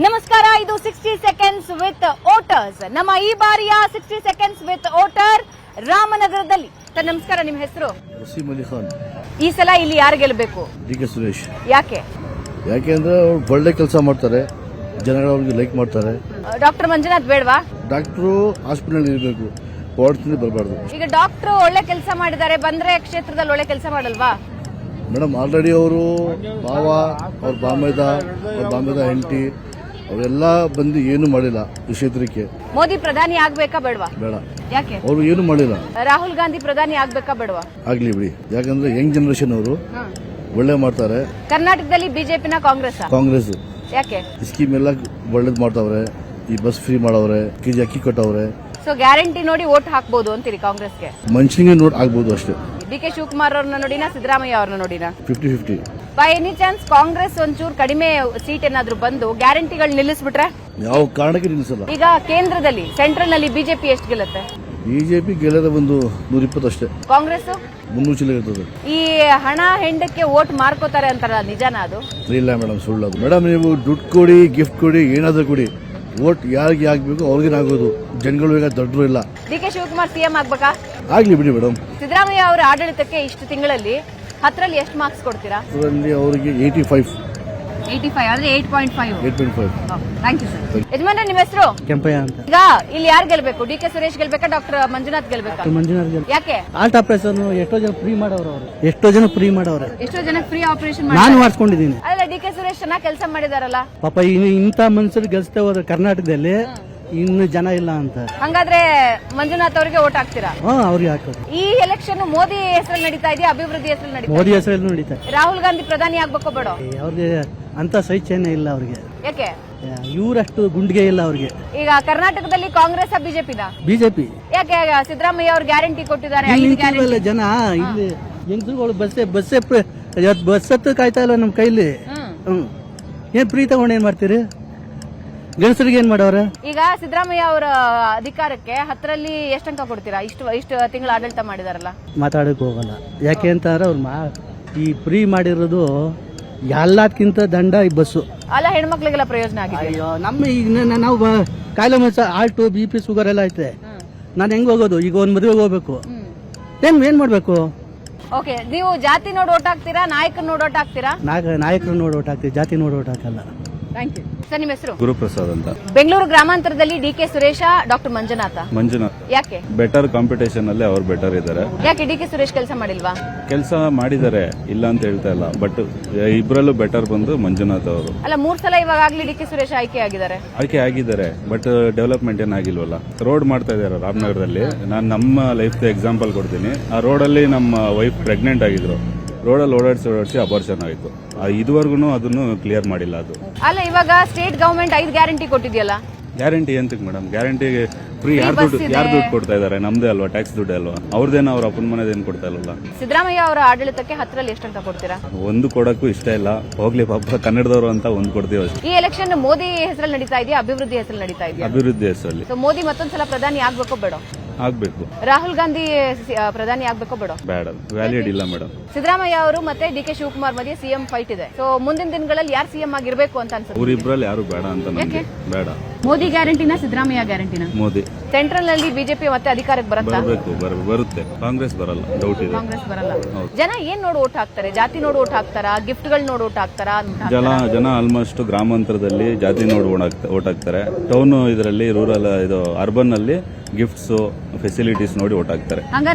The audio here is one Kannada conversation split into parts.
ನಮಸ್ಕಾರ, ಇದು 60 ಸೆಕೆಂಡ್ಸ್ ವಿತ್ ವೋಟರ್ಸ್. ನಮ್ಮ ಈ ಬಾರಿಯ 60 ಸೆಕೆಂಡ್ಸ್ ವಿತ್ ವೋಟರ್ ರಾಮನಗರದಲ್ಲಿ. ಸರ್ ನಮಸ್ಕಾರ, ನಿಮ್ಮ ಹೆಸರು? ವಸೀಂ ಅಲಿ ಖಾನ್. ಈ ಸಲ ಇಲ್ಲಿ ಯಾರು ಗೆಲ್ಲಬೇಕು? ಡಿ.ಕೆ. ಸುರೇಶ್. ಯಾಕೆಂದ್ರೆ ಅವ್ರು ಒಳ್ಳೆ ಕೆಲಸ ಮಾಡ್ತಾರೆ, ಜನಗಳು ಅವ್ರಿಗೆ ಲೈಕ್ ಮಾಡ್ತಾರೆ. ಡಾಕ್ಟರ್ ಮಂಜುನಾಥ್ ಬೇಡವಾ? ಡಾಕ್ಟ್ರು ಹಾಸ್ಪಿಟಲ್ ಇರಬೇಕು, ಪಾಲಿಟಿಕ್ಸ್ ಬರಬಾರ್ದು. ಈಗ ಡಾಕ್ಟರ್ ಒಳ್ಳೆ ಕೆಲಸ ಮಾಡಿದ್ದಾರೆ, ಬಂದ್ರೆ ಕ್ಷೇತ್ರದಲ್ಲಿ ಒಳ್ಳೆ ಕೆಲಸ ಮಾಡಲ್ವಾ? ಮೇಡಮ್, ಆಲ್ರೆಡಿ ಅವರು ಬಾವ, ಅವ್ರ ಬಾಂಬೆದ ಹೆಂಡತಿ ಅವರೆಲ್ಲ ಬಂದು ಏನು ಮಾಡಿಲ್ಲ ಈ ಕ್ಷೇತ್ರಕ್ಕೆ. ಮೋದಿ ಪ್ರಧಾನಿ ಆಗ್ಬೇಕಾ ಬೇಡವಾ? ಬೇಡ. ಯಾಕೆ? ಅವರು ಏನು ಮಾಡಿಲ್ಲ. ರಾಹುಲ್ ಗಾಂಧಿ ಪ್ರಧಾನಿ ಆಗ್ಬೇಕಾ ಬೇಡವಾ? ಆಗ್ಲಿ ಬಿಡಿ, ಯಾಕಂದ್ರೆ ಯಂಗ್ ಜನರೇಷನ್ ಅವರು ಒಳ್ಳೆ ಮಾಡ್ತಾರೆ. ಕರ್ನಾಟಕದಲ್ಲಿ ಬಿಜೆಪಿನ ಕಾಂಗ್ರೆಸ್ ಯಾಕೆ? ಸ್ಕೀಮ್ ಎಲ್ಲ ಒಳ್ಳೇದ್ ಮಾಡ್ತಾವ್ರೆ. ಈ ಬಸ್ ಫ್ರೀ ಮಾಡವ್ರೆ, ಕೆಜಿ ಅಕ್ಕಿ ಕೊಟ್ಟವ್ರೆ. ಸೊ ಗ್ಯಾರಂಟಿ ನೋಡಿ ವೋಟ್ ಹಾಕ್ಬಹುದು ಅಂತೀರಿ ಕಾಂಗ್ರೆಸ್ಗೆ? ಮನುಷ್ಯನಿಗೆ ನೋಟ್ ಆಗ್ಬೋದು ಅಷ್ಟೇ. ಡಿ.ಕೆ. ಶಿವಕುಮಾರ್ ಅವ್ರನ್ನ ನೋಡಿನಾ, ಸಿದ್ದರಾಮಯ್ಯ ಅವ್ರನ್ನ ನೋಡಿನಾ? 50-50. ಬೈ ಎನಿ ಚಾನ್ಸ್ ಕಾಂಗ್ರೆಸ್ ಒಂಚೂರು ಕಡಿಮೆ ಸೀಟ್ ಏನಾದ್ರು ಬಂದು ಗ್ಯಾರಂಟಿಗಳು ನಿಲ್ಲಿಸ್ಬಿಟ್ರೆ? ಯಾವ ಕಾರಣಕ್ಕೆ ನಿಲ್ಲಿಸಲ್ಲ. ಈಗ ಕೇಂದ್ರದಲ್ಲಿ, ಸೆಂಟ್ರಲ್ ನಲ್ಲಿ ಬಿಜೆಪಿ ಎಷ್ಟು ಗೆಲ್ಲುತ್ತೆ? ಬಿಜೆಪಿ ಗೆಲ್ಲದ ಒಂದು 120 ಅಷ್ಟೇ. ಕಾಂಗ್ರೆಸ್ 300 ಚಿಲ್ಲ ಇರ್ತದೆ. ಈ ಹಣ ಹೆಂಡಕ್ಕೆ ವೋಟ್ ಮಾರ್ಕೋತಾರೆ ಅಂತಾರಲ್ಲ, ನಿಜಾನ ಅದು? ಇಲ್ಲ ಮೇಡಮ್, ಸುಳ್ಳದು. ಮೇಡಮ್, ನೀವು ದುಡ್ಡು ಕೊಡಿ, ಗಿಫ್ಟ್ ಕೊಡಿ, ಏನಾದ್ರೂ ಕೊಡಿ, ವೋಟ್ ಯಾರಿಗೆ ಆಗ್ಬೇಕು ಅವ್ರಿಗೆ ಆಗೋದು. ಜನಗಳು ಈಗ ದೊಡ್ಡರು ಇಲ್ಲ. ಡಿ.ಕೆ. ಶಿವಕುಮಾರ್ ಸಿಎಂ ಆಗ್ಬೇಕಾ? ಆಗ್ಲಿ ಬಿಡಿ ಮೇಡಮ್. ಸಿದ್ದರಾಮಯ್ಯ ಅವರ ಆಡಳಿತಕ್ಕೆ ಇಷ್ಟು ತಿಂಗಳಲ್ಲಿ 10ರಲ್ಲಿ ಎಷ್ಟು ಮಾರ್ಕ್ಸ್ ಕೊಡ್ತೀರಾ? ಅದರಲ್ಲಿ ಅವರಿಗೆ 85 ಆದ್ರೆ 8.5. 8.5. Thank you sir. ಯಜಮಾನ್ರೆ, ನಿಮ್ಮ ಹೆಸರು? ಕೆಂಪಯ್ಯ ಅಂತ. ಈಗ ಇಲ್ಲಿ ಯಾರು ಗೆಲ್ಬೇಕು? ಡಿ.ಕೆ. ಸುರೇಶ್ ಗೆಲ್ಬೇಕಾ, ಡಾಕ್ಟರ್ ಮಂಜುನಾಥ್ ಗೆಲ್ಬೇಕಾ? ಮಂಜುನಾಥ್. ಯಾಕೆ? ಆಲ್ಟ್ ಆಪರೇಷನ್ ಎಷ್ಟೋ ಜನ ಫ್ರೀ ಮಾಡವ್ರೆ. ಎಷ್ಟೋ ಜನ ಫ್ರೀ ಆಪರೇಷನ್ ನಾನು ಮಾಡಿಸ್ಕೊಂಡಿದ್ದೀನಿ. ಅಲ್ಲ, ಡಿ.ಕೆ. ಸುರೇಶ್ ಚೆನ್ನಾಗಿ ಕೆಲಸ ಮಾಡಿದಾರಲ್ಲ. ಪಾಪ ಇಂಥ ಮನುಷ್ಯರು ಗೆಲ್ಸ್ತಾ ಹೋದ್ರೆ ಕರ್ನಾಟಕದಲ್ಲಿ ಇನ್ನು ಜನ ಇಲ್ಲ ಅಂತ. ಹಂಗಾದ್ರೆ ಮಂಜುನಾಥ್ ಅವರಿಗೆ ವೋಟ್ ಹಾಕ್ತೀರಾ? ಅವ್ರಿಗೆ ಹಾಕೋದು. ಈ ಎಲೆಕ್ಷನ್ ಮೋದಿ ಹೆಸರಲ್ಲಿ ನಡೀತಾ ಇದೆಯಾ, ಅಭಿವೃದ್ಧಿ ಹೆಸರಲ್ಲಿ ನಡೀತಾ? ಮೋದಿ ಹೆಸರಲ್ಲಿ ನಡೀತಾರೆ. ರಾಹುಲ್ ಗಾಂಧಿ ಪ್ರಧಾನಿ ಆಗ್ಬೇಕೋ ಬೇಡ? ಅವ್ರಿಗೆ ಅಂತ ಸೈಚನ್ಯ ಇಲ್ಲ ಅವ್ರಿಗೆ. ಯಾಕೆ? ಇವರಷ್ಟು ಗುಂಡಿಗೆ ಇಲ್ಲ ಅವ್ರಿಗೆ. ಈಗ ಕರ್ನಾಟಕದಲ್ಲಿ ಕಾಂಗ್ರೆಸ್ ಬಿಜೆಪಿನ? ಬಿಜೆಪಿ. ಯಾಕೆ? ಸಿದ್ದರಾಮಯ್ಯ ಅವ್ರು ಗ್ಯಾರಂಟಿ ಕೊಟ್ಟಿದ್ದಾರೆ. ಜನ ಇಲ್ಲಿ ಹೆಂಗಸರುಗಳು ಬಸ್ ಹತ್ತು ಕಾಯ್ತಾ ಇಲ್ಲ ನಮ್ಮ ಕೈಲಿ. ಏನ್ ಫ್ರೀ ತಗೊಂಡು ಏನ್ ಮಾಡ್ತೀರಿ? ಗಂಡಸರಿಗೆ ಏನ್ ಮಾಡವ್ರೆ? ಈಗ ಸಿದ್ದರಾಮಯ್ಯ ಅವರ ಅಧಿಕಾರಕ್ಕೆ 10ರಲ್ಲಿ ಎಷ್ಟು ಅಂಕ ಕೊಡ್ತೀರಾ? ಇಷ್ಟು ತಿಂಗಳ ಆಡಳಿತ ಮಾಡಿದಾರಲ್ಲ. ಮಾತಾಡಕ್ ಹೋಗಲ್ಲ. ಯಾಕೆ ಅಂತಂದ್ರೆ ಅವ್ರು ಈ ಫ್ರೀ ಮಾಡಿರೋದು ಎಲ್ಲದಕ್ಕಿಂತ ದಂಡ ಈ ಬಸ್ಸು. ಅಲ್ಲ, ಹೆಣ್ಮಕ್ಳಿಗೆಲ್ಲ ಪ್ರಯೋಜನ ಆಗಿದೆ. ಅಯ್ಯೋ, ನಮ್ಮ ಈಗ ನಾವು ಕಾಯಿಲೆ ಮನುಷ್ಯ ಆಲ್ಟು BP ಶುಗರ್ ಎಲ್ಲ ಐತೆ. ನಾನು ಹೆಂಗ್ ಹೋಗೋದು? ಈಗ ಒಂದ್ ಮದುವೆಗೆ ಹೋಗ್ಬೇಕು, ಏನ್ ಮಾಡ್ಬೇಕು? ಓಕೆ, ನೀವು ಜಾತಿ ನೋಡಿ ಓಟ್ ಹಾಕ್ತೀರಾ, ನಾಯಕನ ನೋಡಿ ಓಟ್ ಹಾಕ್ತೀರಾ? ನಾಯಕರು ನೋಡಿ ಓಟ್ ಹಾಕ್ತೀವಿ, ಜಾತಿ ನೋಡಿ ಓಟ್ ಹಾಕಲ್ಲ. Thank you sir. ನಿಮ್ಮ ಹೆಸರು? ಗುರುಪ್ರಸಾದ್ ಅಂತ. ಬೆಂಗಳೂರು ಗ್ರಾಮಾಂತರದಲ್ಲಿ ಡಿ.ಕೆ. ಸುರೇಶ, ಡಾಕ್ಟರ್ ಮಂಜುನಾಥ್? ಯಾಕೆ? ಬೆಟರ್ ಕಾಂಪಿಟೇಷನ್ ಅಲ್ಲೇ ಅವ್ರು ಬೆಟರ್ ಇದ್ದಾರೆ. ಯಾಕೆ ಡಿ.ಕೆ. ಸುರೇಶ್ ಕೆಲಸ ಮಾಡಿಲ್ವಾ? ಕೆಲಸ ಮಾಡಿದ್ದಾರೆ, ಇಲ್ಲ ಅಂತ ಹೇಳ್ತಾ ಇಲ್ಲ. ಬಟ್ ಇಬ್ಬರಲ್ಲೂ ಬೆಟರ್ ಬಂದು ಮಂಜುನಾಥ್ ಅವರು. ಅಲ್ಲ, 3 ಸಲ ಇವಾಗಲೇ ಡಿ.ಕೆ. ಸುರೇಶ್ ಆಯ್ಕೆ ಆಗಿದ್ದಾರೆ. But development ಏನಾಗಿಲ್ವಲ್ಲ. ರೋಡ್ ಮಾಡ್ತಾ ಇದಾರೆ ರಾಮನಗರದಲ್ಲಿ. ನಾನು ನಮ್ಮ ಲೈಫ್ ಎಕ್ಸಾಂಪಲ್ ಕೊಡ್ತೀನಿ. ಆ ರೋಡಲ್ಲಿ ನಮ್ಮ ವೈಫ್ ಪ್ರೆಗ್ನೆಂಟ್ ಆಗಿದ್ರು. ರೋಡಲ್ಲಿ ಓಡಾಡಿಸಿ ಅಬಾರ್ಷನ್ ಆಯಿತು. ಇದುವರೆಗೂ ಅದನ್ನು ಕ್ಲಿಯರ್ ಮಾಡಿಲ್ಲ. ಅದು ಅಲ್ಲ, ಇವಾಗ ಸ್ಟೇಟ್ ಗವರ್ಮೆಂಟ್ 5 ಗ್ಯಾರಂಟಿ ಕೊಟ್ಟಿದೆಯಲ್ಲ. ಗ್ಯಾರಂಟಿ ಎಂತಕ್ಕೆ ಮೇಡಮ್? ಗ್ಯಾರಂಟಿ ಫ್ರೀ ಯಾರು ದುಡ್ಡು ಕೊಡ್ತಾ ಇದಾರೆ? ನಮ್ದೇ ಅಲ್ವಾ, ಟ್ಯಾಕ್ಸ್ ದುಡ್ಡು ಅಲ್ವಾ? ಅವ್ರದ್ದೇನೋ ಅವ್ರ ಅಪ್ಪನ ಮನೆದೇನು ಕೊಡ್ತಾ ಇಲ್ವಲ್ಲ. ಸಿದ್ದರಾಮಯ್ಯ ಅವರ ಆಡಳಿತಕ್ಕೆ 10ರಲ್ಲಿ ಎಷ್ಟು ಅಂತ ಕೊಡ್ತೀರಾ? ಒಂದು ಕೊಡಕ್ಕೂ ಇಷ್ಟ ಇಲ್ಲ. ಹೋಗ್ಲಿ ಪಾಪ, ಕನ್ನಡದವರು ಅಂತ ಒಂದು ಕೊಡ್ತೀವಿ ಅಷ್ಟೇ. ಈ ಎಲೆಕ್ಷನ್ ಮೋದಿ ಹೆಸರಲ್ಲಿ ನಡೀತಾ ಇದೆಯಾ, ಅಭಿವೃದ್ಧಿ ಹೆಸರಲ್ಲಿ ನಡೀತಾ ಇದೆಯಾ? ಅಭಿವೃದ್ಧಿ ಹೆಸರಲ್ಲಿ. ಸೊ ಮೋದಿ ಮತ್ತೊಂದ್ಸಲ ಪ್ರಧಾನಿ ಆಗ್ಬೇಕೋ ಬೇಡ? ಆಗ್ಬೇಕು. ರಾಹುಲ್ ಗಾಂಧಿ ಪ್ರಧಾನಿ ಆಗ್ಬೇಕೋ ಬೇಡ? ಬೇಡ, ವ್ಯಾಲಿಡ್ ಇಲ್ಲ ಮೇಡಮ್. ಸಿದ್ದರಾಮಯ್ಯ ಅವರು ಮತ್ತೆ ಡಿ.ಕೆ. ಶಿವಕುಮಾರ್ ಮಧ್ಯೆ ಸಿಎಂ ಫೈಟ್ ಇದೆ. ಸೊ ಮುಂದಿನ ದಿನಗಳಲ್ಲಿ ಯಾರು ಸಿಎಂ ಆಗಿರ್ಬೇಕು ಅಂತ ಅನ್ಸುತ್ತೆ? ಊರಿಬ್ರಲ್ಲಿ ಯಾರು ಬೇಡ ಅಂತ ನನಗೆ. ಬೇಡ. ಮೋದಿ ಗ್ಯಾರಂಟಿನ, ಸಿದ್ದರಾಮಯ್ಯ ಗ್ಯಾರಂಟಿನ? ಮೋದಿ. ಸೆಂಟ್ರಲ್ ನಲ್ಲಿ ಬಿಜೆಪಿ ಮತ್ತೆ ಅಧಿಕಾರಕ್ಕೆ ಬರುತ್ತೆ. ಕಾಂಗ್ರೆಸ್ ಬರಲ್ಲ, ಡೌಟ್ ಇದೆ. ಕಾಂಗ್ರೆಸ್ ಬರಲ್ಲ. ಜನ ಏನ್ ನೋಡಿ ಓಟ್ ಹಾಕ್ತಾರೆ? ಜಾತಿ ನೋಡಿ ಓಟ್ ಹಾಕ್ತಾರಾ, ಗಿಫ್ಟ್ ಗಳು ನೋಡಿ ಓಟ್ ಹಾಕ್ತಾರಾ? ಜನ ಆಲ್ಮೋಸ್ಟ್ ಗ್ರಾಮಾಂತರದಲ್ಲಿ ಜಾತಿ ನೋಡಿ ಓಟ್ ಹಾಕ್ತಾರೆ. ಟೌನ್ ಇದರಲ್ಲಿ, ರೂರಲ್ ಇದು ಅರ್ಬನ್ ಅಲ್ಲಿ ಗಿಫ್ಟ್ಸ್ ಫೆಸಿಲಿಟೀಸ್ ನೋಡಿ ಓಟ್ ಹಾಕ್ತಾರೆ.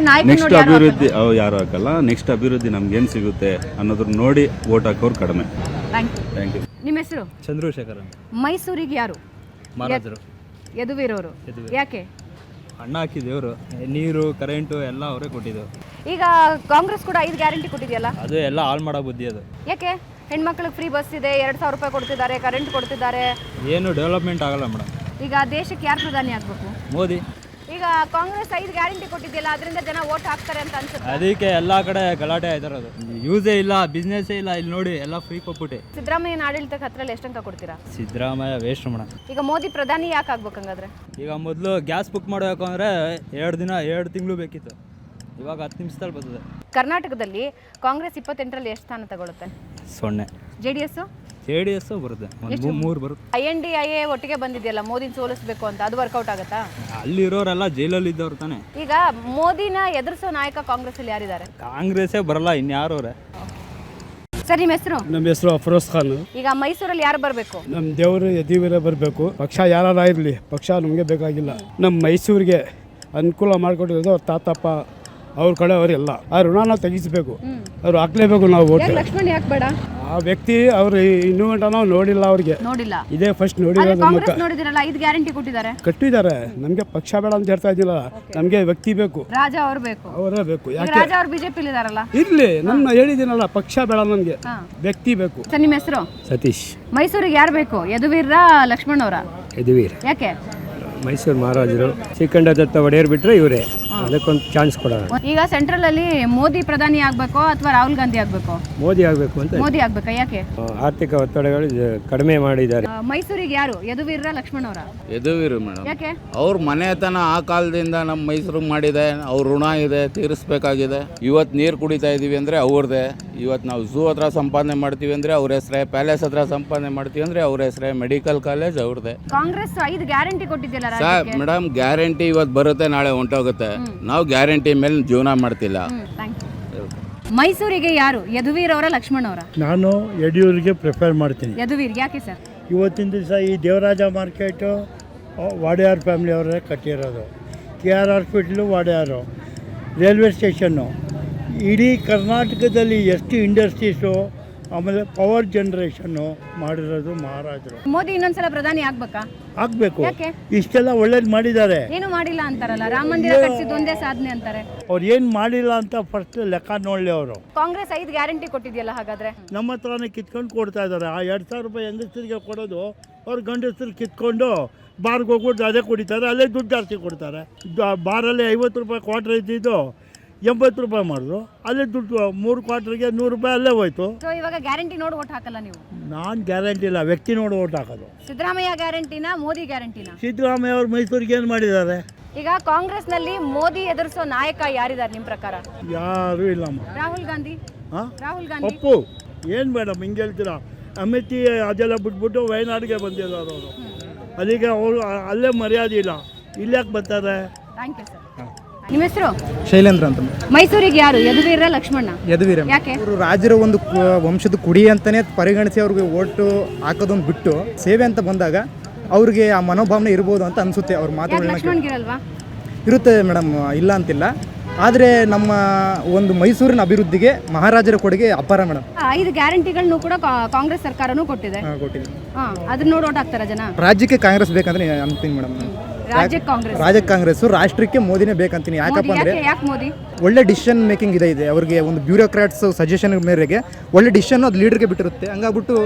ನೆಕ್ಸ್ಟ್ ಅಭಿವೃದ್ಧಿ ಯಾರು ಹಾಕಲ್ಲ. ನೆಕ್ಸ್ಟ್ ಅಭಿವೃದ್ಧಿ ನಮ್ಗೆ ಏನ್ ಸಿಗುತ್ತೆ ಅನ್ನೋದ್ರ ನೋಡಿ ಓಟ್ ಹಾಕೋರು ಕಡಿಮೆ. Thank you. ನಿಮ್ಮ ಹೆಸರು? ಚಂದ್ರಶೇಖರ್. ಮೈಸೂರಿಗೆ ಯಾರು? ಯದುವೀರವರು. ಯಾಕೆ? ಅಣ್ಣ ಹಾಕಿದೇವ್ರು, ನೀರು ಕರೆಂಟು ಎಲ್ಲ ಅವರೇ ಕೊಟ್ಟಿದ್ದೇವೆ. ಈಗ ಕಾಂಗ್ರೆಸ್ ಕೂಡ 5 ಗ್ಯಾರಂಟಿ ಕೊಟ್ಟಿದೆಯಲ್ಲ, ಅದು ಎಲ್ಲ ಹಾಳು ಮಾಡೋ ಬುದ್ಧಿ ಅದು. ಯಾಕೆ? ಹೆಣ್ಮಕ್ಳಿಗೆ ಫ್ರೀ ಬಸ್ ಇದೆ, 2,000 ರೂಪಾಯಿ ಕೊಡ್ತಿದ್ದಾರೆ, ಕರೆಂಟ್ ಕೊಡ್ತಿದ್ದಾರೆ. ಏನು ಡೆವಲಪ್ಮೆಂಟ್ ಆಗಲ್ಲ ಮೇಡಮ್. ಈಗ ದೇಶಕ್ಕೆ ಯಾರು ಪ್ರಧಾನಿ ಆಗ್ಬೇಕು? ಮೋದಿ. ಈಗ ಕಾಂಗ್ರೆಸ್ 5 ಗ್ಯಾರಂಟಿ ಕೊಟ್ಟಿದೆಯಲ್ಲ, ಅದರಿಂದ ಜನ ವೋಟ್ ಹಾಕ್ತಾರೆ ಅಂತ ಅನ್ಸುತ್ತೆ. ಅದಕ್ಕೆ ಎಲ್ಲಾ ಕಡೆ ಗಲಾಟೆ ಆಯ್ತಾರದು. ಯೂಸೇ ಇಲ್ಲ, ಬಿಸ್ನೆಸ್ ಇಲ್ಲ. ಇಲ್ಲಿ ನೋಡಿ ಎಲ್ಲ ಫ್ರೀ ಕೊಟ್ಬಿಟ್ಟೆ. ಸಿದ್ದರಾಮಯ್ಯನ ಆಡಳಿತಕ್ಕೆ 10ರಲ್ಲಿ ಎಷ್ಟು ಅಂಕ ಕೊಡ್ತೀರಾ? Siddaramaiah waste madam. ಈಗ ಮೋದಿ ಪ್ರಧಾನಿ ಯಾಕೆ ಆಗ್ಬೇಕಂಗಾದ್ರೆ? ಈಗ ಮೊದಲು ಗ್ಯಾಸ್ ಬುಕ್ ಮಾಡಬೇಕು ಅಂದ್ರೆ 2 ತಿಂಗಳು ಬೇಕಿತ್ತು. ಇವಾಗ 10 ನಿಮಿಷದಲ್ಲಿ ಬರ್ತದೆ. ಕರ್ನಾಟಕದಲ್ಲಿ ಕಾಂಗ್ರೆಸ್ 28ರಲ್ಲಿ ಎಷ್ಟು ಸ್ಥಾನ ತಗೊಳುತ್ತೆ? 0. JDS JDS ಬರುತ್ತೆ, ಒಂದು 3 ಬರುತ್ತೆ. INDIA ಒಟ್ಟಿಗೆ ಬಂದಿದೆಯಲ್ಲ ಮೋದಿನ ಸೋಲಿಸಬೇಕು ಅಂತ, ಅದು ವರ್ಕೌಟ್ ಆಗುತ್ತಾ? ಅಲ್ಲಿರೋರೆಲ್ಲ ಜೈಲಲ್ಲಿ ಇದ್ದವ್ರು ತಾನೆ. ಈಗ ಮೋದಿನ ಎದುರಿಸೋ ನಾಯಕ ಕಾಂಗ್ರೆಸ್ ಅಲ್ಲಿ ಯಾರಿದ್ದಾರೆ? ಕಾಂಗ್ರೆಸ್ಸೇ ಬರಲ್ಲ, ಇನ್ಯಾರವ್ರೆ? ಸರ್ ನಿಮ್ಮ ಹೆಸರು? ನಮ್ಮ ಹೆಸರು ಅಫರೋಜ್ ಖಾನ್. ಈಗ ಮೈಸೂರಲ್ಲಿ ಯಾರು ಬರಬೇಕು? ನಮ್ಮ ದೇವರು ಯದುವೀರ ಬರಬೇಕು. ಪಕ್ಷ ಯಾರು ಇರಲಿ, ಪಕ್ಷ ನಮಗೆ ಬೇಕಾಗಿಲ್ಲ. ನಮ್ಮ ಮೈಸೂರಿಗೆ ಅನುಕೂಲ ಮಾಡಿಕೊಟ್ಟಿರೋದು ಅವ್ರ ತಾತಪ್ಪ, ಅವ್ರ ಕಡೆ ಅವರೆಲ್ಲ ಆ ಋಣನ ತೆಗಿಸ್ಬೇಕು. ಅವ್ರು ಹಾಕ್ಲೇಬೇಕು ನಾವು ಓಟ್. ಲಕ್ಷ್ಮಣ್ ಯಾಕೆ ಬೇಡ? ಆ ವ್ಯಕ್ತಿ ಅವ್ರು ಇನ್ನೂ ಗಂಟ ನಾವು ನೋಡಿಲ್ಲ, ಅವ್ರಿಗೆ ನೋಡಿಲ್ಲ. ಇದೇ ಫಸ್ಟ್ ನೋಡಿರೋದು. ಕಾಂಗ್ರೆಸ್ ನೋಡಿದಿರಲ್ಲ, 5 ಗ್ಯಾರಂಟಿ ಕೊಟ್ಟಿದ್ದಾರೆ. ಕಟ್ಟಿದ್ದಾರೆ. ನಮಗೆ ಪಕ್ಷ ಬೇಡ ಅಂತ ಹೇಳ್ತಾ ಇದ್ದಿಲ್ಲ, ನಮಗೆ ವ್ಯಕ್ತಿ ಬೇಕು, ರಾಜ ಅವ್ರು ಬೇಕು. ಅವರೇ ಬೇಕು. ಈಗ ಯಾಕೆ ರಾಜ ಅವ್ರು ಬಿಜೆಪಿ ಇದಾರಲ್ಲ. ಇರ್ಲಿ, ನಮ್ಮ ಹೇಳಿದ್ದೀನಲ್ಲ, ಪಕ್ಷ ಬೇಡ, ನಮಗೆ ವ್ಯಕ್ತಿ ಬೇಕು. ಸರ್ ನಿಮ್ಮ ಹೆಸರು? ಸತೀಶ್. ಮೈಸೂರಿಗೆ ಯಾರು ಬೇಕು, ಯದುವೀರ ಲಕ್ಷ್ಮಣ್ ಅವರ? ಯದುವೀರ್. ಯಾಕೆ? ಮೈಸೂರು ಮಹಾರಾಜರು ಶ್ರೀಕಂಠದತ್ತ ಒಡೆಯರ್ ಬಿಟ್ರೆ ಇವರೇ, ಅದಕ್ಕೊಂದು ಚಾನ್ಸ್ ಕೊಡೋಣ. ಈಗ ಸೆಂಟ್ರಲ್ ಅಲ್ಲಿ ಮೋದಿ ಪ್ರಧಾನಿ ಆಗ್ಬೇಕು ಅಥವಾ ರಾಹುಲ್ ಗಾಂಧಿ ಆಗ್ಬೇಕು? ಮೋದಿ ಆಗಬೇಕು ಅಂತ. ಮೋದಿ ಆಗ್ಬೇಕಾ? ಯಾಕೆ? ಆರ್ಥಿಕ ಒತ್ತಡಗಳು ಕಡಿಮೆ ಮಾಡಿದ್ದಾರೆ. ಮೈಸೂರಿಗೆ ಯಾರು, ಯದುವೀರ ಲಕ್ಷ್ಮಣ್ ಅವರ? ಯದುವೀರು ಮೇಡಮ್. ಯಾಕೆ? ಅವ್ರ ಮನೆತನ ಆ ಕಾಲದಿಂದ ನಮ್ಮ ಮೈಸೂರಿಗೆ ಮಾಡಿದೆ, ಅವ್ರ ಋಣ ಇದೆ, ತೀರಿಸ್ಬೇಕಾಗಿದೆ. ಇವತ್ತು ನೀರು ಕುಡಿತಾ ಇದೀವಿ ಅಂದರೆ ಅವ್ರದ್ದೇ. ಇವತ್ತು ನಾವು ಝೂ ಹತ್ರ ಸಂಪಾದನೆ ಮಾಡ್ತೀವಿ ಅಂದರೆ ಅವ್ರ ಹೆಸರೇ, ಪ್ಯಾಲೇಸ್ ಹತ್ರ ಸಂಪಾದನೆ ಮಾಡ್ತೀವಿ ಅಂದರೆ ಅವ್ರ ಹೆಸರೇ, ಮೆಡಿಕಲ್ ಕಾಲೇಜ್ ಅವ್ರದ್ದೇ. ಕಾಂಗ್ರೆಸ್ 5 ಗ್ಯಾರಂಟಿ ಕೊಟ್ಟಿದ್ದಿಲ್ಲ ಸರ್ ಮೇಡಮ್, ಗ್ಯಾರಂಟಿ ಇವತ್ತು ಬರುತ್ತೆ, ನಾಳೆ ಹೊಂಟೋಗುತ್ತೆ. ನಾವು ಗ್ಯಾರಂಟಿ ಮೇಲೆ ಜೀವನ ಮಾಡ್ತಿಲ್ಲ. ಮೈಸೂರಿಗೆ ಯಾರು, ಯದುವೀರ್ ಅವರ ಲಕ್ಷ್ಮಣ್ ಅವರ? ನಾನು ಯಡಿಯೂರಿಗೆ ಪ್ರಿಫರ್ ಮಾಡ್ತೀನಿ. ಯದುವೀರ್. ಯಾಕೆ ಸರ್? ಇವತ್ತಿನ ದಿವಸ ಈ ದೇವರಾಜ ಮಾರ್ಕೆಟು ವಾಡೆಯಾರ್ ಫ್ಯಾಮಿಲಿ ಅವರೇ ಕಟ್ಟಿರೋದು. KR ಹಾಸ್ಪಿಟ್ಲು ವಾಡೆಯಾರು, ರೈಲ್ವೆ ಸ್ಟೇಷನ್ನು, ಇಡೀ ಕರ್ನಾಟಕದಲ್ಲಿ ಎಷ್ಟು ಇಂಡಸ್ಟ್ರೀಸು, ಆಮೇಲೆ ಪವರ್ ಜನರೇಷನ್ನು ಮಾಡಿರೋದು ಮಹಾರಾಜರು. ಮೋದಿ ಇನ್ನೊಂದ್ಸಲ ಪ್ರಧಾನಿ ಆಗ್ಬೇಕಾ? ಆಗಬೇಕು. ಯಾಕೆ? ಇಷ್ಟೆಲ್ಲ ಒಳ್ಳೇದು ಮಾಡಿದ್ದಾರೆ. ಏನು ಮಾಡಿಲ್ಲ ಅಂತಾರಲ್ಲ, ರಾಮ ಮಂದಿರ ಕಟ್ಟಿಸಿದ್ದು ಒಂದೇ ಸಾಧನೆ ಅಂತಾರೆ. ಅವ್ರು ಏನು ಮಾಡಿಲ್ಲ ಅಂತ ಫಸ್ಟ್ ಲೆಕ್ಕ ನೋಡಲಿ ಅವರು. ಕಾಂಗ್ರೆಸ್ 5 ಗ್ಯಾರಂಟಿ ಕೊಟ್ಟಿದೆಯಲ್ಲ, ಹಾಗಾದ್ರೆ ನಮ್ಮ ಹತ್ರನೇ ಕಿತ್ಕೊಂಡು ಕೊಡ್ತಾ ಇದ್ದಾರೆ. ಆ 2,000 ರೂಪಾಯಿ ಹೆಂಗಸರಿಗೆ ಕೊಡೋದು, ಅವ್ರು ಗಂಡಸರು ಕಿತ್ಕೊಂಡು ಬಾರ್ಗೆ ಹೋಗ್ಬಿಟ್ಟು ಅದೇ ಕುಡಿತಾರೆ, ಅಲ್ಲೇ ದುಡ್ಡು ಜಾಸ್ತಿ ಕೊಡ್ತಾರೆ. ಬಾರಲ್ಲಿ 50 ರೂಪಾಯಿ ಕ್ವಾರ್ಟರ್ ಇದ್ದಿದ್ದು 80 ರೂಪಾಯಿ ಮಾಡಿದ್ರು, ಅಲ್ಲೇ ದುಡ್ಡು 3 ಕ್ವಾರ್ಟರ್ಗೆ 100 ರೂಪಾಯಿ ಅಲ್ಲೇ ಹೋಯ್ತು. ಸೊ ಇವಾಗ ಗ್ಯಾರಂಟಿ ನೋಡಿ ಓಟ್ ಹಾಕಲ್ಲ ನೀವು? ನಾನು ಗ್ಯಾರಂಟಿ ಇಲ್ಲ, ವ್ಯಕ್ತಿ ನೋಡಿ ಓಟ್ ಹಾಕೋದು. ಸಿದ್ದರಾಮಯ್ಯ ಗ್ಯಾರಂಟಿನ, ಮೋದಿ ಗ್ಯಾರಂಟಿನ? ಸಿದ್ದರಾಮಯ್ಯ ಅವರು ಮೈಸೂರಿಗೆ ಏನು ಮಾಡಿದ್ದಾರೆ? ಈಗ ಕಾಂಗ್ರೆಸ್ ನಲ್ಲಿ ಮೋದಿ ಎದುರಿಸೋ ನಾಯಕ ಯಾರಿದ್ದಾರೆ ನಿಮ್ ಪ್ರಕಾರ? ಯಾರು ಇಲ್ಲಮ್ಮ. ರಾಹುಲ್ ಗಾಂಧಿ. ರಾಹುಲ್ ಗಾಂಧಿ ಒಪ್ಪು. ಏನು ಮೇಡಮ್ ಹಿಂಗೆ ಹೇಳ್ತೀರಾ? ಅಮಿತ್ ಅದೆಲ್ಲ ಬಿಟ್ಬಿಟ್ಟು ವಯನಾಡಿಗೆ ಬಂದಿದ್ದಾರೆ ಅವರು. ಅಲ್ಲಿಗೆ ಅವರು ಅಲ್ಲೇ ಮರ್ಯಾದೆ ಇಲ್ಲ, ಇಲ್ಲಾಕೆ ಬರ್ತಾರೆ? Thank you sir. ನಿಮ್ಮ ಹೆಸರು? ಶೈಲೇಂದ್ರ ಅಂತ. ಮೈಸೂರಿಗೆ ಯಾರು, ಯದುವೀರ ಲಕ್ಷ್ಮಣ? ಯದುವೀರ. ಯಾಕೆ? ಅವರು ರಾಜರ ಒಂದು ವಂಶದ ಕುಡಿ ಅಂತಾನೆ ಪರಿಗಣಿಸಿ ಅವ್ರಿಗೆ ಓಟು ಹಾಕೋದೊಂದು ಬಿಟ್ಟು ಸೇವೆ ಅಂತ ಬಂದಾಗ ಅವ್ರಿಗೆ ಆ ಮನೋಭಾವನೆ ಇರ್ಬೋದು ಅಂತ ಅನ್ಸುತ್ತೆ. ಅವ್ರ ಲಕ್ಷ್ಮಣ್ಗಿರಲ್ವಾ? ಇರುತ್ತೆ ಮೇಡಮ್, ಇಲ್ಲ ಅಂತಿಲ್ಲ. ಆದರೆ ನಮ್ಮ ಒಂದು ಮೈಸೂರಿನ ಅಭಿವೃದ್ಧಿಗೆ ಮಹಾರಾಜರ ಕೊಡುಗೆ ಅಪಾರ ಮೇಡಮ್. 5 ಗ್ಯಾರಂಟಿಗಳನ್ನು ಕೂಡ ಕಾಂಗ್ರೆಸ್ ಸರ್ಕಾರನೂ ಕೊಟ್ಟಿದೆ. ಅದನ್ನ ನೋಡಿ ಓಟ್ ಹಾಕ್ತಾರ ಜನ? ರಾಜ್ಯಕ್ಕೆ ಕಾಂಗ್ರೆಸ್ ಬೇಕಂದ್ರೆ ಅಂತೀನಿ ಮೇಡಮ್. ರಾಜ್ಯಕ್ಕೆ ಕಾಂಗ್ರೆಸ್, ರಾಷ್ಟ್ರಕ್ಕೆ ಮೋದಿನೇ ಬೇಕಂತೀನಿ. ಯಾಕಪ್ಪ ಅಂದ್ರೆ ಯಾಕೆ ಮೋದಿ? ಒಳ್ಳೆ ಡಿಸಿಷನ್ ಮೇಕಿಂಗ್ ಇದೆ ಅವ್ರಿಗೆ. ಒಂದು ಬ್ಯೂರೋಕ್ರಾಟ್ಸ್ ಸಜೆಷನ್ ಮೇರೆಗೆ ಒಳ್ಳೆ ಡಿಸಿಷನ್ ಅದು ಲೀಡರ್ಗೆ ಬಿಟ್ಟಿರುತ್ತೆ. ಹಂಗಾಗ್ಬಿಟ್ಟು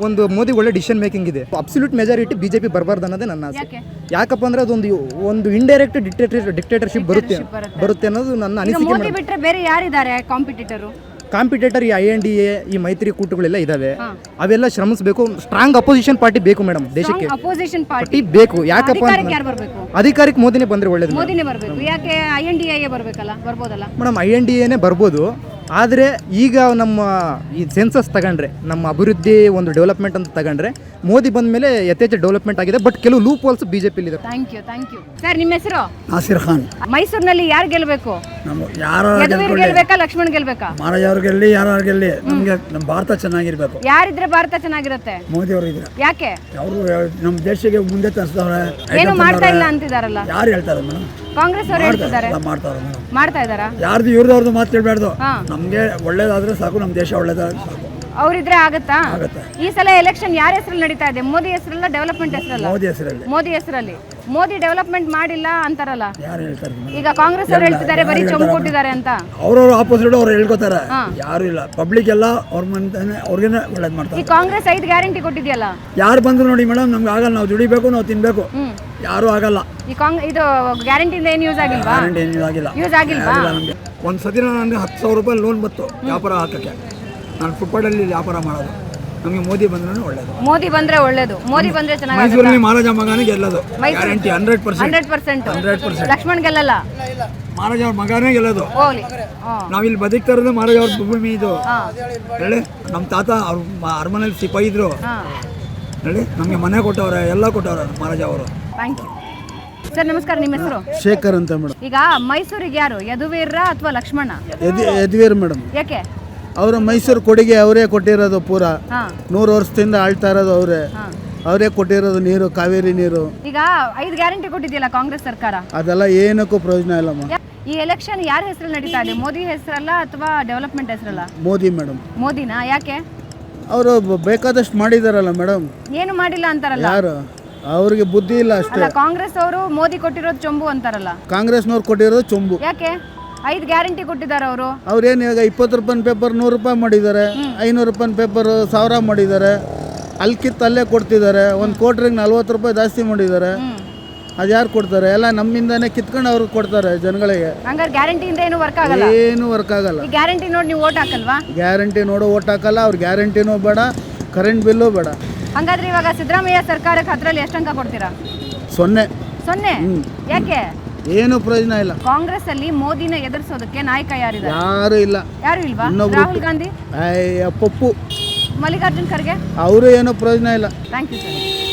ಒಂದು ಮೋದಿ ಒಳ್ಳೆ ಡಿಸಿಷನ್ ಮೇಕಿಂಗ್ ಇದೆ. ಅಬ್ಸಲ್ಯೂಟ್ ಮೆಜಾರಿಟಿ ಬಿಜೆಪಿ ಬರಬಾರ್ದು ಅನ್ನೋದೇ ನನ್ನ ಆಸೆ. ಯಾಕಪ್ಪ ಅಂದ್ರೆ ಅದೊಂದು ಇಂಡೈರೆಕ್ಟ್ ಡಿಕ್ಟೇಟರ್ಶಿಪ್ ಬರುತ್ತೆ ಅನ್ನೋದು ನನ್ನ ಅನಿಸಿಕೆ. ಮೋದಿ ಬಿಟ್ರೆ ಬೇರೆ ಯಾರಿದ್ದಾರೆ ಕಾಂಪಿಟೇಟರ್? ಈ INDA, ಈ ಮೈತ್ರಿ ಕೂಟಗಳೆಲ್ಲ ಇದಾವೆ, ಅವೆಲ್ಲ ಶ್ರಮಿಸಬೇಕು. ಸ್ಟ್ರಾಂಗ್ ಅಪೋಸಿಷನ್ ಪಾರ್ಟಿ ಬೇಕು ಮೇಡಮ್ ದೇಶಕ್ಕೆ. ಅಪೋಸಿಷನ್ ಪಾರ್ಟಿ ಬೇಕು. ಯಾಕಪ್ಪ ಅಧಿಕಾರಕ್ಕೆ ಮೋದಿನೇ ಬಂದ್ರೆ ಒಳ್ಳೇದು. ಮೋದಿನೇ ಬರಬೇಕು. ಯಾಕೆ INDA ಬರಬೇಕಲ್ಲ? ಬರ್ಬೋದಲ್ಲ ಮೇಡಮ್, INDA ಬರ್ಬೋದು. ಆದರೆ ಈಗ ನಮ್ಮ ಈ ಸೆನ್ಸಸ್ ತಗೊಂಡ್ರೆ, ನಮ್ಮ ಅಭಿವೃದ್ಧಿ ಒಂದು ಡೆವಲಪ್ಮೆಂಟ್ ಅಂತ ತಗೊಂಡ್ರೆ, ಮೋದಿ ಬಂದ ಮೇಲೆ ಯಥೇಚ್ಛ ಡೆವಲಪ್ಮೆಂಟ್ ಆಗಿದೆ. ಬಟ್ ಕೆಲವು ಲೂಪ್ ಹೋಲ್ಸ್ ಬಿಜೆಪಿ ಇದೆ. Thank you sir. ನಿಮ್ಮ ಹೆಸರು? ನಾಸಿರ್ ಖಾನ್. ಮೈಸೂರಿನಲ್ಲಿ ಯಾರು ಗೆಲ್ಬೇಕು? ಯದುವೀರ್ ಗೆಲ್ಬೇಕಾ, ಲಕ್ಷ್ಮಣ್ ಗೆಲ್ಬೇಕಾ? ಮಹಾರಾಜ ಅವ್ರು ಗೆಲ್ಲಿ, ಯಾರು ಗೆಲ್ಲಿ, ನಮಗೆ ನಮ್ಮ ಭಾರತ ಚೆನ್ನಾಗಿರ್ಬೇಕು. ಯಾರಿದ್ರೆ ಭಾರತ ಚೆನ್ನಾಗಿರುತ್ತೆ? ಮೋದಿ ಅವರು ಇದ್ರೆ. ಯಾಕೆ? ಅವರು ನಮ್ಮ ದೇಶಕ್ಕೆ ಮುಂದೆ ತರಿಸಿದವ್ರೆ. ಏನು ಮಾಡ್ತಾ ಇಲ್ಲ ಅಂತಿದಾರಲ್ಲ? ಯಾರು ಹೇಳ್ತಾರೆ ಮೇಡಮ್? ಕಾಂಗ್ರೆಸ್ ಅವರು ಹೇಳ್ತಿದ್ದಾರೆ. ಮಾಡ್ತಾ ಇದಾರಾ? ಯಾರ್ದು ಇವ್ರದವ್ರದ್ದು ಮಾತು ಕೇಳಬಾರ್ದು. ನಮ್ಗೆ ಒಳ್ಳೇದಾದ್ರೆ ಸಾಕು, ನಮ್ಮ ದೇಶ ಒಳ್ಳೇದಾದ್ರೆ ಸಾಕು. ಅವ್ರಿದ್ರೆ ಆಗತ್ತಾ? ಈ ಸಲ ಎಲೆಕ್ಷನ್ ಯಾರ ಹೆಸರಲ್ಲಿ ನಡೀತಾ ಇದೆ? ಮೋದಿ ಹೆಸರಲ್ಲ, ಡೆವಲಪ್ಮೆಂಟ್ ಹೆಸರಲ್ಲ? ಮೋದಿ ಹೆಸರಲ್ಲಿ. ಮೋದಿ ಡೆವಲಪ್ಮೆಂಟ್ ಮಾಡಿಲ್ಲ ಅಂತಾರಲ್ಲ, ಈಗ ಕಾಂಗ್ರೆಸ್ ಅವರು ಹೇಳ್ತಿದ್ದಾರೆ ಬರೀ ಚೊಂಬು ಕೊಟ್ಟಿದ್ದಾರೆ ಅಂತ. ಅವ್ರವ್ರ ಆಪೋಸಿಟ್ ಅವ್ರು ಹೇಳ್ಕೊತಾರೆ, ಯಾರು ಇಲ್ಲ. ಪಬ್ಲಿಕ್ ಎಲ್ಲ ಅವ್ರ ಮನೆ ಅವ್ರಿಗೇನೆ ಒಳ್ಳೇದು ಮಾಡ್ತಾರೆ. ಈ ಕಾಂಗ್ರೆಸ್ 5 ಗ್ಯಾರಂಟಿ ಕೊಟ್ಟಿದೆಯಲ್ಲ, ಯಾರು ಬಂದ್ರು ನೋಡಿ ಮೇಡಮ್, ನಮ್ಗೆ ಆಗಲ್ಲ. ನಾವು ದುಡಿಬೇಕು, ನಾವು ತಿನ್ಬೇಕು, ಯಾರು ಆಗಲ್ಲ. ಈ ಇದು ಗ್ಯಾರಂಟಿಯಿಂದ ಏನು ಯೂಸ್ ಆಗಿಲ್ವಾ? ಯೂಸ್ ಆಗಿಲ್ವಾ? ಒಂದ್ಸತಿ ನನಗೆ 10,000 ರೂಪಾಯಿ ಲೋನ್ ಬಂತು ವ್ಯಾಪಾರ ಹಾಕಕ್ಕೆ. ನಾನು ಫುಟ್ಪಾಟಲ್ಲಿ ವ್ಯಾಪಾರ ಮಾಡೋದು. ನಮಗೆ ಮೋದಿ ಬಂದ್ರೂ ಒಳ್ಳೇದು. ಮೋದಿ ಬಂದ್ರೆ ಒಳ್ಳೇದು. ಮೋದಿ ಬಂದ್ರೆ ಮೈಸೂರಲ್ಲಿ ಚೆನ್ನಾಗಿ ಮಹಾರಾಜ ಮಗನೇ ಗೆಲ್ಲೋದು ಗ್ಯಾರಂಟಿ 100%. 100%. ಲಕ್ಷ್ಮಣ್ ಗೆಲ್ಲಲ್ಲ. ಮಹಾರಾಜ ಅವ್ರ ಮಗನೇ ಗೆಲ್ಲೋದು. ಹೋಗ್ಲಿ. ನಾವಿಲ್ಲಿ ಬದುಕ್ತಾ ಇರೋದು ಮಹಾರಾಜ ಅವ್ರ ಭೂಮಿ ಇದು ಹೇಳಿ. ನಮ್ಮ ತಾತ ಅವ್ರ ಅರಮನೆಯಲ್ಲಿ ಸಿಪಾಯಿ ಇದ್ರು ಹೇಳಿ. ನಮಗೆ ಮನೆ ಕೊಟ್ಟವ್ರೆ, ಎಲ್ಲ ಕೊಟ್ಟವ್ರೆ ಮಹಾರಾಜ ಅವರು. Thank you sir. ನಮಸ್ಕಾರ, ನಿಮ್ಮ ಹೆಸರು? ಶೇಖರ್ ಅಂತ ಮೇಡಮ್. ಈಗ ಮೈಸೂರಿಗೆ ಯಾರು, ಯದುವೀರ ಅಥವಾ ಲಕ್ಷ್ಮಣ? ಯದುವೀರ್ ಮೇಡಮ್. ಯಾಕೆ? ಅವರು ಮೈಸೂರು ಕೊಡುಗೆ ಅವರೇ ಕೊಟ್ಟಿರೋದು. ಪೂರ 100 ವರ್ಷದಿಂದ ಆಳ್ತಾ ಇರೋದು ಅವರೇ ಕೊಟ್ಟಿರೋದು ನೀರು, ಕಾವೇರಿ ನೀರು. ಈಗ 5 ಗ್ಯಾರಂಟಿ ಕೊಟ್ಟಿದೆಯಲ್ಲ ಕಾಂಗ್ರೆಸ್ ಸರ್ಕಾರ, ಅದೆಲ್ಲ ಏನಕ್ಕೂ ಪ್ರಯೋಜನ ಇಲ್ಲಮ್ಮ. ಈ ಎಲೆಕ್ಷನ್ ಯಾರ ಹೆಸರಲ್ಲಿ ನಡೀತಾ ಇದೆ? ಮೋದಿ ಹೆಸರಲ್ಲ ಅಥವಾ ಡೆವಲಪ್ಮೆಂಟ್ ಹೆಸರಲ್ಲ? ಮೋದಿ ಮೇಡಮ್. ಮೋದಿನಾ? ಯಾಕೆ? ಅವರು ಬೇಕಾದಷ್ಟು ಮಾಡಿದಾರಲ್ಲ ಮೇಡಮ್. ಏನು ಮಾಡಿಲ್ಲ ಅಂತಾರಲ್ಲ ಯಾರು? ಅವ್ರಿಗೆ ಬುದ್ಧಿ ಇಲ್ಲ ಅಷ್ಟೇ. ಅಲ್ಲ, ಕಾಂಗ್ರೆಸ್ ಅವರು ಮೋದಿ ಕೊಟ್ಟಿರೋದು ಚೊಂಬು ಅಂತಾರಲ್ಲ. ಕಾಂಗ್ರೆಸ್ನವ್ರು ಕೊಟ್ಟಿರೋದು ಚೊಂಬು. ಯಾಕೆ? 5 ಗ್ಯಾರಂಟಿ ಕೊಟ್ಟಿದ್ದಾರೆ ಅವರು. ಅವ್ರೇನು ಇವಾಗ 20 ರೂಪಾಯಿ ಪೇಪರ್ 100 ರೂಪಾಯಿ ಮಾಡಿದ್ದಾರೆ, 500 ರೂಪಾಯಿ ಪೇಪರ್ 1000 ಮಾಡಿದ್ದಾರೆ. ಅಲ್ಲಿ ಕಿತ್ತು ಅಲ್ಲೇ ಕೊಡ್ತಿದ್ದಾರೆ. 1 ಕೋಟಿಗೆ 40 ರೂಪಾಯಿ ಜಾಸ್ತಿ ಮಾಡಿದ್ದಾರೆ. ಅದು ಯಾರು ಕೊಡ್ತಾರೆ? ಎಲ್ಲ ನಮ್ಮಿಂದಾನೆ ಕಿತ್ಕೊಂಡು ಅವ್ರಿಗೆ ಕೊಡ್ತಾರೆ ಜನಗಳಿಗೆ. ಹಂಗಾರೆ ಗ್ಯಾರಂಟಿಯಿಂದ ಏನು ವರ್ಕ್ ಆಗಲ್ಲ? ಏನು ವರ್ಕ್ ಆಗಲ್ಲ. ಈ ಗ್ಯಾರಂಟಿ ನೋಡಿ ನೀವು ಓಟ್ ಹಾಕಲ್ವಾ? ಗ್ಯಾರಂಟಿ ನೋಡೋ ಓಟ್ ಹಾಕಲ್ಲ. ಅವ್ರ ಗ್ಯಾರಂಟಿನೂ ಬೇಡ, ಕರೆಂಟ್ ಬಿಲ್ಲು ಬೇಡ. ಹಂಗಾದ್ರೆ ಇವಾಗ ಸಿದ್ದರಾಮಯ್ಯ ಸರ್ಕಾರಕ್ಕೆ 10ರಲ್ಲಿ ಎಷ್ಟು ಅಂಕ ಕೊಡ್ತೀರಾ? 0. ಯಾಕೆ? ಏನು ಪ್ರಯೋಜನ ಇಲ್ಲ. ಕಾಂಗ್ರೆಸ್ ಅಲ್ಲಿ ಮೋದಿನ ಎದುರಿಸೋದಕ್ಕೆ ನಾಯಕ ಯಾರಿದ್ದಾರೆ? ಯಾರು ಇಲ್ಲ. ಯಾರು ಇಲ್ವಾ? ರಾಹುಲ್ ಗಾಂಧಿ, ಪಪ್ಪು, ಮಲ್ಲಿಕಾರ್ಜುನ್ ಖರ್ಗೆ, ಅವರು ಏನೋ ಪ್ರಯೋಜನ ಇಲ್ಲ. Thank you sir.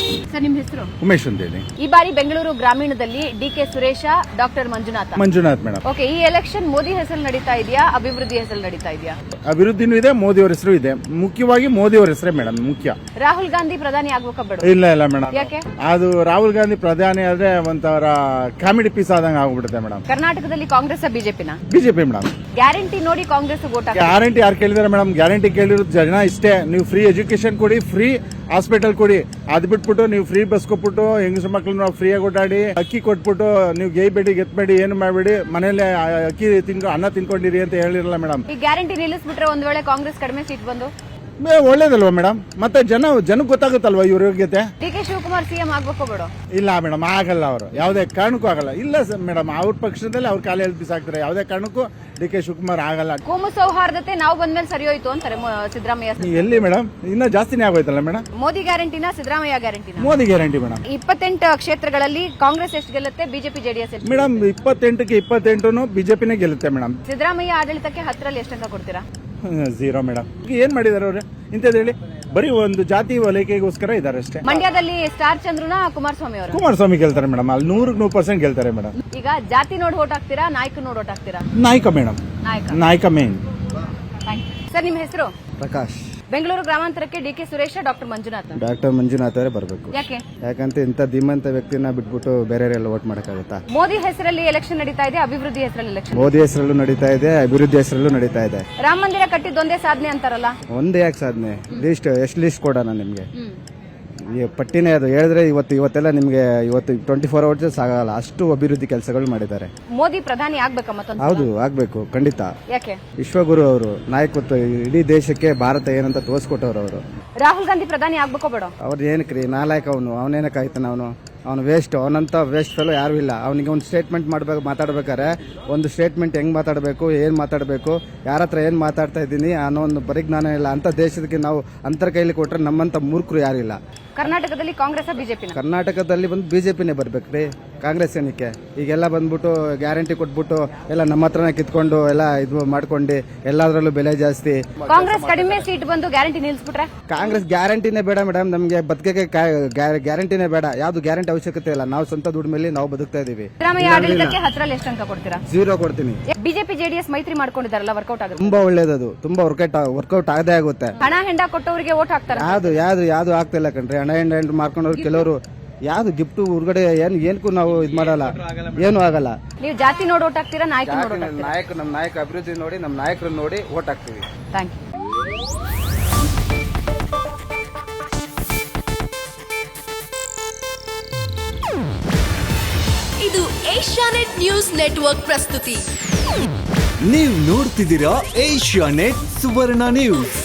ಸರ್, ನಿಮ್ಮ ಹೆಸರು? ಉಮೇಶ್ ಅಂತ ಹೇಳಿ. ಈ ಬಾರಿ ಬೆಂಗಳೂರು ಗ್ರಾಮೀಣದಲ್ಲಿ D K. Suresh, doctor Manjunath madam. Okay, ಈ ಎಲೆಕ್ಷನ್ ಮೋದಿ ಹೆಸರು ನಡೀತಾ ಇದೆಯಾ, ಅಭಿವೃದ್ಧಿ ಹೆಸರು ನಡೀತಾ ಇದೆಯಾ? ಅಭಿವೃದ್ಧಿನೂ ಇದೆ, ಮೋದಿ ಅವರ ಹೆಸರು ಇದೆ. ಮುಖ್ಯವಾಗಿ ಮೋದಿ ಅವರ ಹೆಸರೇ ಮೇಡಮ್ ಮುಖ್ಯ. ರಾಹುಲ್ ಗಾಂಧಿ ಪ್ರಧಾನಿ ಆಗ್ಬೇಕಾ ಬೇಡ? ಇಲ್ಲ ಮೇಡಮ್. ಯಾಕೆ? ಅದು ರಾಹುಲ್ ಗಾಂಧಿ ಪ್ರಧಾನಿ ಆದ್ರೆ ಒಂಥರ ಕಾಮಿಡಿ ಪೀಸ್ ಆದಂಗೆ ಆಗ್ಬಿಡುತ್ತೆ ಮೇಡಮ್. ಕರ್ನಾಟಕದಲ್ಲಿ ಕಾಂಗ್ರೆಸ್ ಬಿಜೆಪಿನ? BJP madam. ಗ್ಯಾರಂಟಿ ನೋಡಿ ಕಾಂಗ್ರೆಸ್ ವೋಟ್ ಹಾಕಿ. ಗ್ಯಾರಂಟಿ ಯಾರು ಕೇಳಿದಾರೆ ಮೇಡಮ್? ಗ್ಯಾರಂಟಿ ಕೇಳಿರೋದು ಜನ ಇಷ್ಟೇ. ನೀವು ಫ್ರೀ ಎಜುಕೇಶನ್ ಕೊಡಿ, ಫ್ರೀ ಹಾಸ್ಪಿಟಲ್ ಕೊಡಿ. ಅದ್ ಬಿಟ್ಬಿಟ್ಟು ನೀವು ಫ್ರೀ ಬಸ್ ಕೊಟ್ಬಿಟ್ಟು ಹೆಂಗಸ ಮಕ್ಳನ್ನ ಫ್ರೀಯಾಗಿ ಓಡಾಡಿ, ಅಕ್ಕಿ ಕೊಟ್ಬಿಟ್ಟು ನೀವು ಗೇಯ್ಬೇಡಿ ಗೆತ್ಬೇಡಿ, ಏನು ಮಾಡಬೇಡಿ, ಮನೇಲಿ ಅಕ್ಕಿ ಅನ್ನ ತಿನ್ಕೊಂಡಿರಿ ಅಂತ ಹೇಳಿರಲ್ಲ ಮೇಡಮ್. ಈ ಗ್ಯಾರಂಟಿ ನಿಲ್ಲಿಸ್ಬಿಟ್ರೆ ಒಂದ್ ವೇಳೆ ಕಾಂಗ್ರೆಸ್ ಕಡಿಮೆ ಸೀಟ್ ಬಂದು ಒಳ್ಳೇದಲ್ವಾ ಮೇಡಮ್? ಮತ್ತೆ ಜನಕ್ಕೆ ಗೊತ್ತಾಗುತ್ತಲ್ವಾ ಇವ್ರ ಯೋಗ್ಯತೆ. ಡಿ.ಕೆ. ಶಿವಕುಮಾರ್ ಸಿಎಂ ಆಗ್ಬೇಕು ಬೇಡ? ಇಲ್ಲ ಮೇಡಮ್, ಆಗಲ್ಲ. ಅವರು ಯಾವುದೇ ಕಾರಣಕ್ಕೂ ಆಗಲ್ಲ. ಇಲ್ಲ ಮೇಡಮ್, ಅವ್ರ ಪಕ್ಷದಲ್ಲಿ ಅವ್ರ ಕಾಲ ಎಳ್ದು ಬಿಸಾಕ್ತಾರೆ. ಯಾವುದೇ ಕಾರಣಕ್ಕೂ ಡಿ.ಕೆ. ಶಿವಕುಮಾರ್ ಆಗಲ್ಲ. ಕೋಮು ಸೌಹಾರ್ದತೆ ನಾವು ಬಂದ್ಮೇಲೆ ಸರಿ ಹೋಯ್ತು ಅಂತಾರೆ ಸಿದ್ದರಾಮಯ್ಯ. ಎಲ್ಲಿ ಮೇಡಮ್? ಇನ್ನ ಜಾಸ್ತಿನೇ ಆಗೋಯ್ತಲ್ಲ ಮೇಡಮ್. ಮೋದಿ ಗ್ಯಾರಂಟಿನ, ಸಿದ್ದರಾಮಯ್ಯ ಗ್ಯಾರಂಟಿನ? Modi guarantee madam. 28 ಕ್ಷೇತ್ರಗಳಲ್ಲಿ ಕಾಂಗ್ರೆಸ್ ಎಷ್ಟು ಗೆಲ್ಲುತ್ತೆ, ಬಿಜೆಪಿ ಜೆಡಿಎಸ್ ಎಷ್ಟು? ಮೇಡಮ್ 28ಕ್ಕೆ 28 ಬಿಜೆಪಿನೇ ಗೆಲ್ಲುತ್ತೆ ಮೇಡಮ್. ಸಿದ್ದರಾಮಯ್ಯ ಆಡಳಿತಕ್ಕೆ 10ರಲ್ಲಿ ಎಷ್ಟು ಅಂಕ ಕೊಡ್ತೀರಾ? 0 ಮೇಡಮ್. ಏನ್ ಮಾಡಿದಾರೆ ಅವ್ರೆ ಇಂಥದ್ದು ಹೇಳಿ? ಬರೀ ಒಂದು ಜಾತಿ ಓಲೈಕೆಗೋಸ್ಕರ ಇದಾರೆ ಅಷ್ಟೇ. ಮಂಡ್ಯದಲ್ಲಿ ಸ್ಟಾರ್ ಚಂದ್ರನ ಕುಮಾರಸ್ವಾಮಿ ಅವರು? ಕುಮಾರಸ್ವಾಮಿ ಗೆಲ್ತಾರೆ ಮೇಡಮ್. ಅಲ್ಲಿ 100% ಗೆಲ್ತಾರೆ ಮೇಡಮ್. ಈಗ ಜಾತಿ ನೋಡಿ ಓಟ್ ಹಾಕ್ತೀರಾ, ನಾಯಕ ನೋಡಿ ಓಟ್ ಹಾಕ್ತೀರಾ? ನಾಯಕ ಮೇಡಮ್, ನಾಯಕ ಮೇನ್. ಸರ್, ನಿಮ್ಮ ಹೆಸರು? ಪ್ರಕಾಶ್. ಬೆಂಗಳೂರು ಗ್ರಾಮಾಂತರಕ್ಕೆ ಡಿ.ಕೆ. ಸುರೇಶ, ಡಾಕ್ಟರ್ ಮಂಜುನಾಥ್? ಡಾಕ್ಟರ್ ಮಂಜುನಾಥ್ ಅವರೇ ಬರಬೇಕು. ಯಾಕೆ? ಯಾಕಂತ ಇಂಥ ಧೀಮಂತ ವ್ಯಕ್ತಿನ ಬಿಟ್ಬಿಟ್ಟು ಬೇರೆಯವರೆಲ್ಲ ವೋಟ್ ಮಾಡೋಕ್ಕಾಗುತ್ತಾ? ಮೋದಿ ಹೆಸರಲ್ಲಿ ಎಲೆಕ್ಷನ್ ನಡೀತಾ ಇದೆ, ಅಭಿವೃದ್ಧಿ ಹೆಸರಲ್ಲಿ ಎಲೆಕ್ಷನ್? ಮೋದಿ ಹೆಸರಲ್ಲೂ ನಡೀತಾ ಇದೆ, ಅಭಿವೃದ್ಧಿ ಹೆಸರಲ್ಲೂ ನಡೀತಾ ಇದೆ. ರಾಮ ಮಂದಿರ ಕಟ್ಟಿದ್ದೊಂದೇ ಸಾಧನೆ ಅಂತಾರಲ್ಲ? ಒಂದೇ ಯಾಕೆ ಸಾಧನೆ? ಎಷ್ಟು ಲಿಸ್ಟ್ ಕೊಡೋಣ ನಿಮಗೆ? ಈ ಪಟ್ಟಿನೇ ಅದು ಹೇಳಿದ್ರೆ ಇವತ್ತೆಲ್ಲ ನಿಮಗೆ 24 ಅವರ್ಸ್ ಸಾಗಲ್ಲ, ಅಷ್ಟು ಅಭಿವೃದ್ಧಿ ಕೆಲಸಗಳು ಮಾಡಿದ್ದಾರೆ. ಮೋದಿ ಪ್ರಧಾನಿ ಆಗ್ಬೇಕಾ ಮತ್ತೊಂದು? ಹೌದು, ಆಗ್ಬೇಕು ಖಂಡಿತ. ಯಾಕೆ? ವಿಶ್ವಗುರು ಅವರು, ನಾಯಕತ್ವ, ಇಡೀ ದೇಶಕ್ಕೆ ಭಾರತ ಏನಂತ ತೋರಿಸ್ಕೊಟ್ಟವ್ರು ಅವರು. ರಾಹುಲ್ ಗಾಂಧಿ ಪ್ರಧಾನಿ ಆಗ್ಬೇಕೋ ಬೇಡ? ಅವ್ರು ಏನಕ್ರಿ ನಾಲಾಯಕ, ಅವನೇನಕ್ಕೆ ಆಯ್ತಾನ? ಅವನು ವೇಸ್ಟ್. ಅವನಂತ ವೇಸ್ಟ್ ಫೆಲೋ ಯಾರು ಇಲ್ಲ. ಅವನಿಗೆ ಒಂದು ಸ್ಟೇಟ್ಮೆಂಟ್ ಮಾತಾಡ್ಬೇಕಾರೆ ಒಂದು ಸ್ಟೇಟ್ಮೆಂಟ್ ಹೆಂಗ್ ಮಾತಾಡಬೇಕು, ಏನು ಮಾತಾಡಬೇಕು, ಯಾರ ಹತ್ರ ಏನು ಮಾತಾಡ್ತಾ ಇದ್ದೀನಿ ಅನ್ನೋ ಒಂದು ಪರಿಜ್ಞಾನ ಇಲ್ಲ. ಅಂತ ದೇಶಕ್ಕೆ ನಾವು ಅಂತರ ಕೈಲಿ ಕೊಟ್ರೆ ನಮ್ಮಂತ ಮೂರ್ಖರು ಯಾರಿಲ್ಲ. ಕರ್ನಾಟಕದಲ್ಲಿ ಕಾಂಗ್ರೆಸ್ ಬಿಜೆಪಿ? ಕರ್ನಾಟಕದಲ್ಲಿ ಬಂದು ಬಿಜೆಪಿನೇ ಬರ್ಬೇಕ್ರಿ, ಕಾಂಗ್ರೆಸ್ ಏನಕ್ಕೆ? ಈಗೆಲ್ಲ ಬಂದ್ಬಿಟ್ಟು ಗ್ಯಾರಂಟಿ ಕೊಟ್ಬಿಟ್ಟು ಎಲ್ಲ ನಮ್ಮ ಹತ್ರನೇ ಕಿತ್ಕೊಂಡು ಎಲ್ಲ ಇದು ಮಾಡ್ಕೊಂಡು ಎಲ್ಲದರಲ್ಲೂ ಬೆಲೆ ಜಾಸ್ತಿ. ಕಾಂಗ್ರೆಸ್ ಕಡಿಮೆ ಸೀಟ್ ಬಂದು ಗ್ಯಾರಂಟಿ ನಿಲ್ಲಿಸ್ಬಿಟ್ರೆ? ಕಾಂಗ್ರೆಸ್ ಗ್ಯಾರಂಟಿನೇ ಬೇಡ ಮೇಡಮ್. ನಮಗೆ ಬದುಕಕ್ಕೆ ಗ್ಯಾರಂಟಿನೇ ಬೇಡ. ಯಾವ್ದು ಗ್ಯಾರಂಟಿ ಅವಶ್ಯಕತೆ ಇಲ್ಲ. ನಾವು ಸ್ವಂತ ದುಡಿಮೆಯಲ್ಲಿ ನಾವು ಬದುಕ್ತಾ ಇದೀವಿ. ಸಿದ್ದರಾಮಯ್ಯ ಆಡಳಿತಕ್ಕೆ 10ರಲ್ಲಿ ಎಷ್ಟು ಅಂಕ ಕೊಡ್ತೀರಾ? 0 ಕೊಡ್ತೀನಿ. ಬಿಜೆಪಿ ಜೆಡಿಎಸ್ ಮೈತ್ರಿ ಮಾಡ್ಕೊಂಡಿದಾರಲ್ಲ, ವರ್ಕೌಟ್ ಆಗುತ್ತೆ? ತುಂಬಾ ಒಳ್ಳೇದದು, ತುಂಬಾ ವರ್ಕೌಟ್ ಆಗದೆ ಆಗುತ್ತೆ. ಹಣ ಹೆಂಡ ಕೊಟ್ಟವರಿಗೆ ವೋಟ್ ಹಾಕ್ತಾರೆ? ಯಾವ್ದು ಆಗ್ತಿಲ್ಲ ಕಣ್ರಿ. ಹಣ ಹೆಂಡ ಮಾಡ್ಕೊಂಡವ್ರು ಕೆಲವರು ಯಾವ್ದು ಗಿಫ್ಟ್ ಹೊರಗಡೆ ಏನಕ್ಕೂ ನಾವು ಇದು ಮಾಡಲ್ಲ, ಏನು ಆಗಲ್ಲ. ನೀವು ಜಾತಿ ನೋಡಿ ಓಟ್ ಹಾಕ್ತೀರಾ, ನಾಯಕ ನೋಡಿ ಓಟ್ ಹಾಕ್ತೀರಾ? ನಮ್ಮ ನಾಯಕ ಅಭಿವೃದ್ಧಿ ನೋಡಿ, ನಮ್ಮ ನಾಯಕರನ್ನ ನೋಡಿ ಓಟ್ ಹಾಕ್ತೀವಿ. Thank you. ಇದು ಏಷ್ಯಾನೆಟ್ ನ್ಯೂಸ್ ನೆಟ್ವರ್ಕ್ ಪ್ರಸ್ತುತಿ. ನೀವು ನೋಡ್ತಿದ್ದೀರಾ ಏಷ್ಯಾನೆಟ್ ಸುವರ್ಣ ನ್ಯೂಸ್.